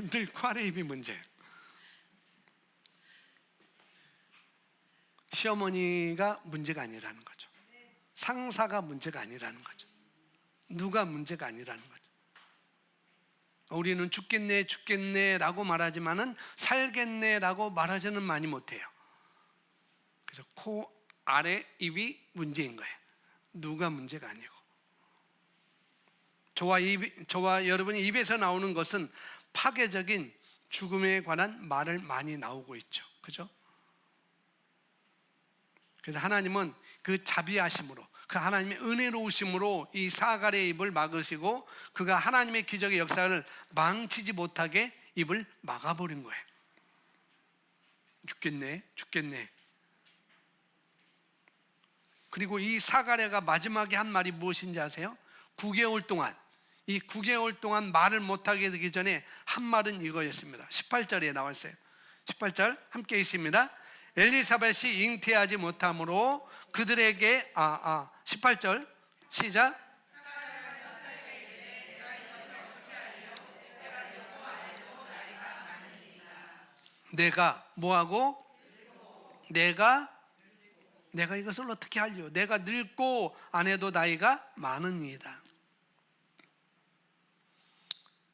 늘 코 입이 문제예요. 시어머니가 문제가 아니라는 거죠. 상사가 문제가 아니라는 거죠. 누가 문제가 아니라는 거죠. 우리는 죽겠네 라고 말하지만은 살겠네라고 말하지는 많이 못해요. 그래서 코 아래 입이 문제인 거예요. 누가 문제가 아니고. 저와 여러분이 입에서 나오는 것은 파괴적인 죽음에 관한 말을 많이 나오고 있죠. 그죠? 그래서 하나님은 그 자비하심으로, 그 하나님의 은혜로우심으로 이 사가랴의 입을 막으시고, 그가 하나님의 기적의 역사를 망치지 못하게 입을 막아버린 거예요. 죽겠네. 그리고 이 사가랴가 마지막에 한 말이 무엇인지 아세요? 9개월 동안, 이 9개월 동안 말을 못하게 되기 전에 한 말은 이거였습니다. 18절에 나와 있어요. 18절 함께 있습니다. 엘리사벳이 잉태하지 못함으로 그들에게 18절 시작. 내가 뭐하고? 내가 이것을 어떻게 하려? 내가 늙고 아내도 나이가 많으니이다.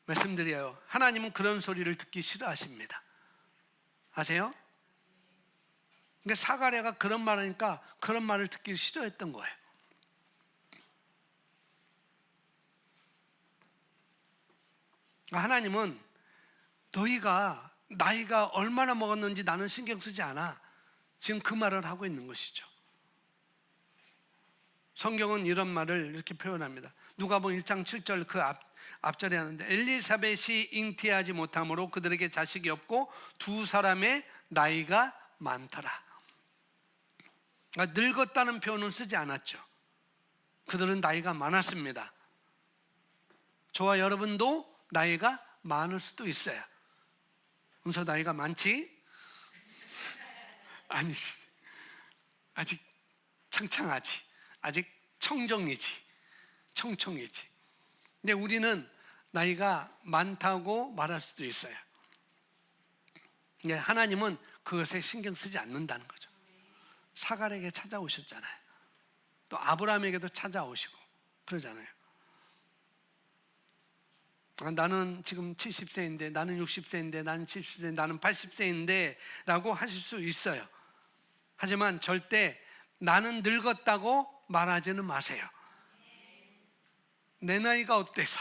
말씀드려요. 하나님은 그런 소리를 듣기 싫어하십니다. 아세요? 그러니까 사가랴가 그런 말을 하니까 그런 말을 듣기 싫어했던 거예요. 하나님은 너희가 나이가 얼마나 먹었는지 나는 신경 쓰지 않아. 지금 그 말을 하고 있는 것이죠. 성경은 이런 말을 이렇게 표현합니다. 누가복음 1장 7절 그 앞절에 하는데, 엘리사벳이 잉태하지 못함으로 그들에게 자식이 없고 두 사람의 나이가 많더라. 늙었다는 표현은 쓰지 않았죠. 그들은 나이가 많았습니다. 저와 여러분도 나이가 많을 수도 있어요. 은서 나이가 많지? 아니지. 아직 창창하지. 아직 청정이지. 청청이지. 근데 우리는 나이가 많다고 말할 수도 있어요. 하나님은 그것에 신경 쓰지 않는다는 거죠. 사가랴에게 찾아오셨잖아요. 또 아브라함에게도 찾아오시고 그러잖아요. 나는 지금 70세인데, 나는 60세인데, 나는 70세인데, 나는 80세인데 라고 하실 수 있어요. 하지만 절대 나는 늙었다고 말하지는 마세요. 내 나이가 어때서?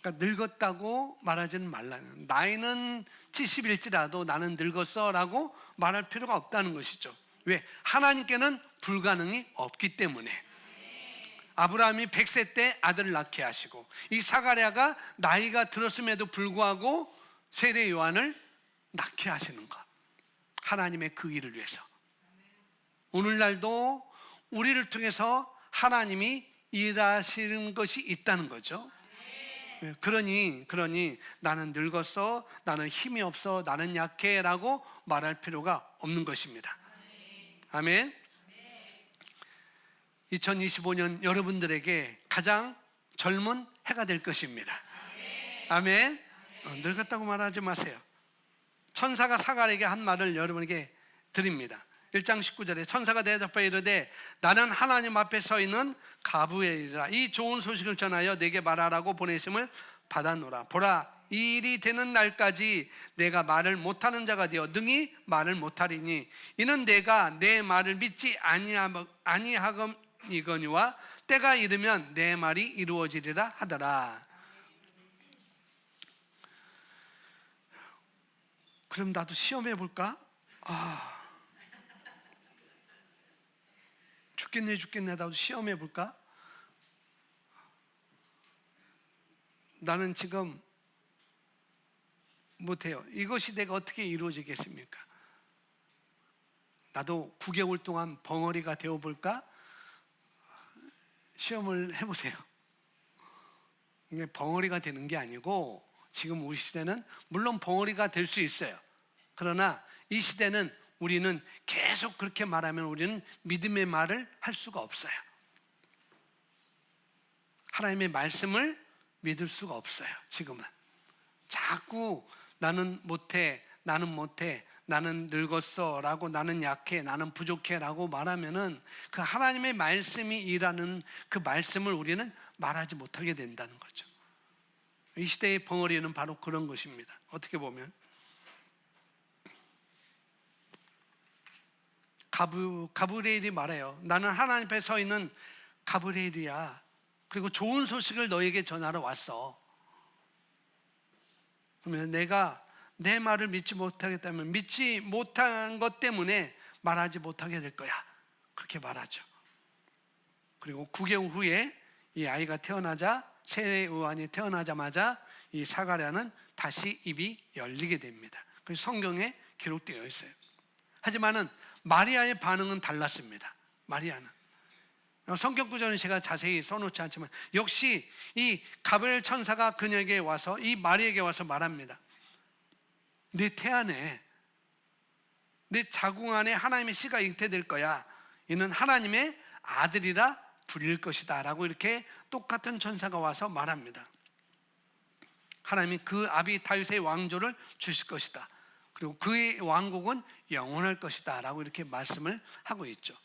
그러니까 늙었다고 말하지는 말라는, 나이는 70일지라도 나는 늙었어 라고 말할 필요가 없다는 것이죠. 왜? 하나님께는 불가능이 없기 때문에. 아브라함이 100세 때 아들을 낳게 하시고, 이 사가랴가 나이가 들었음에도 불구하고 세례 요한을 낳게 하시는 것, 하나님의 그 일을 위해서. 오늘날도 우리를 통해서 하나님이 일하시는 것이 있다는 거죠. 그러니 나는 늙었어, 나는 힘이 없어, 나는 약해 라고 말할 필요가 없는 것입니다. 아멘. 2025년 여러분들에게 가장 젊은 해가 될 것입니다. 아멘. 늙었다고 말하지 마세요. 천사가 사가랴에게 한 말을 여러분에게 드립니다. 1장 19절에 천사가 대답하여 이르되 나는 하나님 앞에 서 있는 가브리엘이라. 이 좋은 소식을 전하여 내게 말하라고 보내심을 받았노라. 보라, 이 일이 되는 날까지 내가 말을 못하는 자가 되어 능히 말을 못하리니 이는 내가 내 말을 믿지 아니하거니와 때가 이르면 내 말이 이루어지리라 하더라. 그럼 나도 시험해 볼까? 죽겠네 나도 시험해 볼까? 나는 지금 못해요. 이것이 내가 어떻게 이루어지겠습니까? 나도 9개월 동안 벙어리가 되어볼까? 시험을 해보세요. 이게 벙어리가 되는 게 아니고 지금 우리 시대는 물론 벙어리가 될 수 있어요. 그러나 이 시대는 우리는 계속 그렇게 말하면 우리는 믿음의 말을 할 수가 없어요. 하나님의 말씀을 믿을 수가 없어요. 지금은 자꾸 나는 못해, 나는 늙었어 라고, 나는 약해, 나는 부족해 라고 말하면은 그 하나님의 말씀이 일하는 그 말씀을 우리는 말하지 못하게 된다는 거죠. 이 시대의 벙어리는 바로 그런 것입니다. 어떻게 보면 가브리엘이 말해요. 나는 하나님 앞에 서 있는 가브리엘이야. 그리고 좋은 소식을 너에게 전하러 왔어. 그러면 내가 내 말을 믿지 못하겠다면 믿지 못한 것 때문에 말하지 못하게 될 거야. 그렇게 말하죠. 그리고 9개월 후에 이 아이가 태어나자, 세례 요한이 태어나자마자 이 사가랴는 다시 입이 열리게 됩니다. 그래서 성경에 기록되어 있어요. 하지만은 마리아의 반응은 달랐습니다. 마리아는 성경 구절은 제가 자세히 써놓지 않지만 역시 이 가브리엘 천사가 그녀에게 와서 이 마리아에게 와서 말합니다. 내 태 안에, 내 자궁 안에 하나님의 씨가 잉태될 거야. 이는 하나님의 아들이라 불릴 것이다 라고 이렇게 똑같은 천사가 와서 말합니다. 하나님이 그 아비 다윗의 왕조를 주실 것이다. 그리고 그의 왕국은 영원할 것이다 라고 이렇게 말씀을 하고 있죠.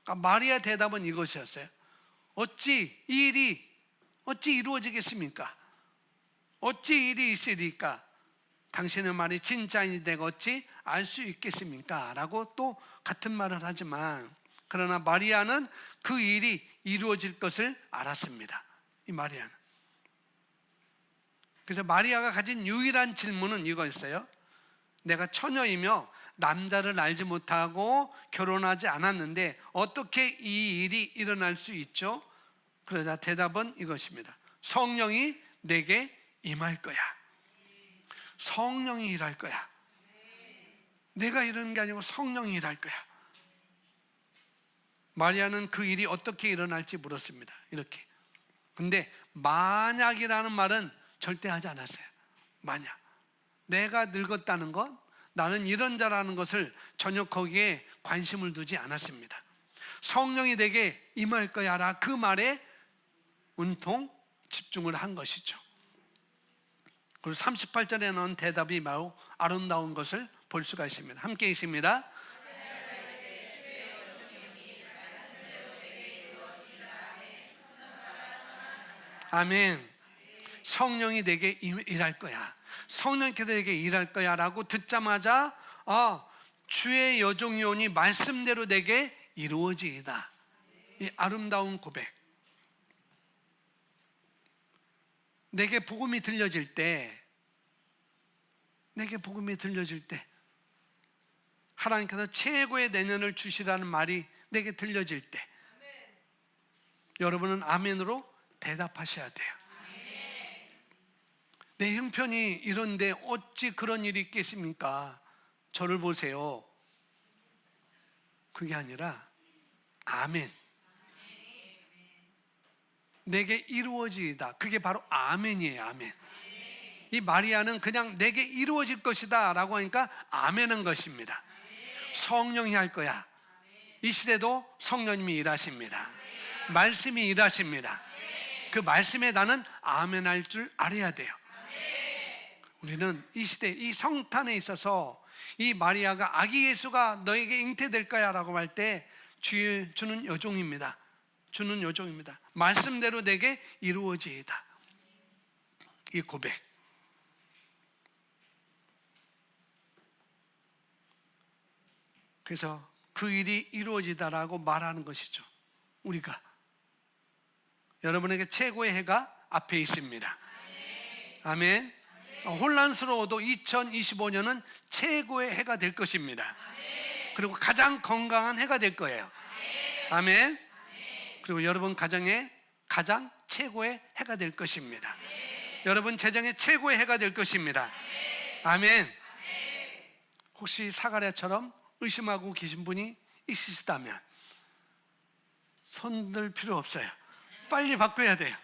그러니까 마리아 대답은 이것이었어요. 어찌 이 일이 이루어지겠습니까? 어찌 이 일이 있으리까? 당신의 말이 진짜인지 내가 어찌 알 수 있겠습니까? 라고 또 같은 말을 하지만 그러나 마리아는 그 일이 이루어질 것을 알았습니다. 이 마리아는. 그래서 마리아가 가진 유일한 질문은 이거였어요. 내가 처녀이며 남자를 알지 못하고 결혼하지 않았는데 어떻게 이 일이 일어날 수 있죠? 그러자 대답은 이것입니다. 성령이 내게 임할 거야. 성령이 일할 거야. 내가 이러는 게 아니고 성령이 일할 거야. 마리아는 그 일이 어떻게 일어날지 물었습니다. 이렇게. 근데 만약이라는 말은 절대 하지 않았어요. 만약. 내가 늙었다는 것, 나는 이런 자라는 것을 전혀 거기에 관심을 두지 않았습니다. 성령이 내게 임할 거야라 그 말에 온통 집중을 한 것이죠. 그리고 38절에 나온 대답이 바로 아름다운 것을 볼 수가 있습니다. 함께 있습니다. 아멘. 성령이 내게 일할 거야. 성령께서 내게 일할 거야 라고 듣자마자 주의 여종이오니 말씀대로 내게 이루어지이다. 이 아름다운 고백. 내게 복음이 들려질 때 하나님께서 최고의 내년을 주시라는 말이 내게 들려질 때 여러분은 아멘으로 대답하셔야 돼요. 내 형편이 이런데 어찌 그런 일이 있겠습니까? 저를 보세요. 그게 아니라 아멘. 내게 이루어지이다. 그게 바로 아멘이에요. 아멘. 이 마리아는 그냥 내게 이루어질 것이다 라고 하니까 아멘한 것입니다. 성령이 할 거야. 이 시대도 성령님이 일하십니다. 말씀이 일하십니다. 그 말씀에 나는 아멘할 줄 알아야 돼요. 우리는 이 시대, 이 성탄에 있어서 이 마리아가 아기 예수가 너에게 잉태될 거야 라고 할 때 주는 여종입니다. 주는 여종입니다. 말씀대로 내게 이루어지이다. 이 고백. 그래서 그 일이 이루어지다라고 말하는 것이죠. 우리가 여러분에게 최고의 해가 앞에 있습니다. 아멘. 혼란스러워도 2025년은 최고의 해가 될 것입니다. 그리고 가장 건강한 해가 될 거예요. 아멘. 그리고 여러분 가정에 가장 최고의 해가 될 것입니다. 여러분 재정의 최고의 해가 될 것입니다. 아멘. 혹시 사가랴처럼 의심하고 계신 분이 있으시다면 손들 필요 없어요. 빨리 바꿔야 돼요.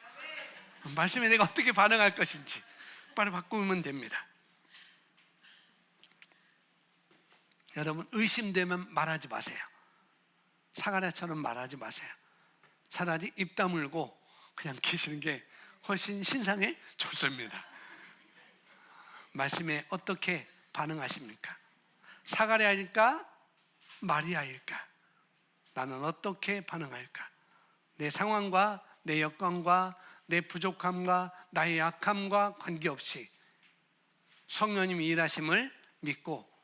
말씀에 내가 어떻게 반응할 것인지 빨리 바꾸면 됩니다. 여러분 의심되면 말하지 마세요. 사가랴처럼 말하지 마세요. 차라리 입 다물고 그냥 계시는 게 훨씬 신상에 좋습니다. 말씀에 어떻게 반응하십니까? 사가랴일까? 마리아일까? 나는 어떻게 반응할까? 내 상황과 내 여건과 내 부족함과 나의 약함과 관계없이 성령님이 일하심을 믿고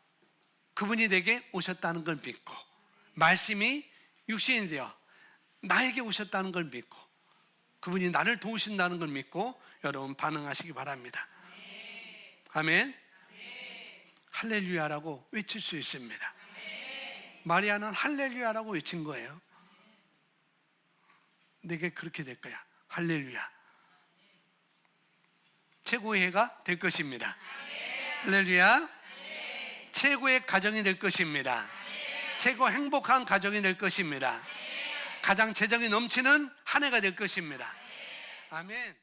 그분이 내게 오셨다는 걸 믿고 말씀이 육신이 되어 나에게 오셨다는 걸 믿고 그분이 나를 도우신다는 걸 믿고 여러분 반응하시기 바랍니다. 아멘. 할렐루야라고 외칠 수 있습니다. 마리아는 할렐루야라고 외친 거예요. 내게 그렇게 될 거야. 할렐루야. 최고의 해가 될 것입니다. 할렐루야. 최고의 가정이 될 것입니다. 최고 행복한 가정이 될 것입니다. 가장 재정이 넘치는 한 해가 될 것입니다. 아멘.